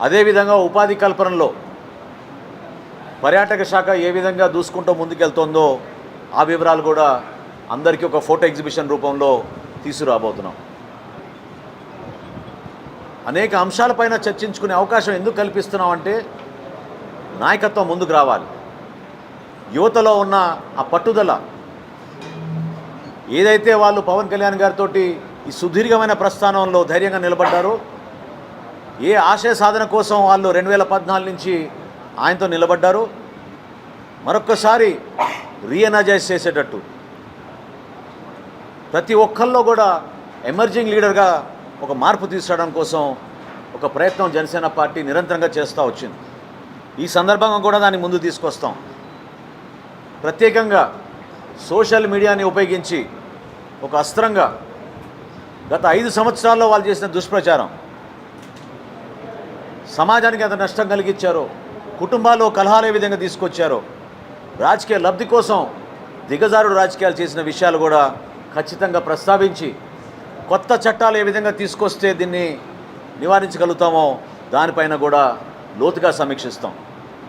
అదేవిధంగా ఉపాధి కల్పనలో పర్యాటక శాఖ ఏ విధంగా దూసుకుంటూ ముందుకెళ్తుందో ఆ వివరాలు కూడా అందరికీ ఒక ఫోటో ఎగ్జిబిషన్ రూపంలో తీసుకురాబోతున్నాం. అనేక అంశాలపైన చర్చించుకునే అవకాశం ఎందుకు కల్పిస్తున్నామంటే నాయకత్వం ముందుకు రావాలి. యువతలో ఉన్న ఆ పట్టుదల ఏదైతే వాళ్ళు పవన్ కళ్యాణ్ గారితో ఈ సుదీర్ఘమైన ప్రస్థానంలో ధైర్యంగా నిలబడ్డారో, ఏ ఆశయ సాధన కోసం వాళ్ళు 2014 నుంచి ఆయనతో నిలబడ్డారో మరొక్కసారి రీఎనర్జైజ్ చేసేటట్టు ప్రతి ఒక్కళ్ళలో కూడా ఎమర్జింగ్ లీడర్గా ఒక మార్పు తీసుకురావడం కోసం ఒక ప్రయత్నం జనసేన పార్టీ నిరంతరంగా చేస్తూ వచ్చింది. ఈ సందర్భంగా కూడా దాన్ని ముందు తీసుకొస్తాం. ప్రత్యేకంగా సోషల్ మీడియాని ఉపయోగించి ఒక అస్త్రంగా గత 5 సంవత్సరాల్లో వాళ్ళు చేసిన దుష్ప్రచారం సమాజానికి ఎంత నష్టం కలిగించారో, కుటుంబాల్లో కలహాలు ఏ విధంగా తీసుకొచ్చారో, రాజకీయ లబ్ధి కోసం దిగజారుడు రాజకీయాలు చేసిన విషయాలు కూడా ఖచ్చితంగా ప్రస్తావించి కొత్త చట్టాలు ఏ విధంగా తీసుకొస్తే దీన్ని నివారించగలుగుతామో దానిపైన కూడా లోతుగా సమీక్షిస్తాం.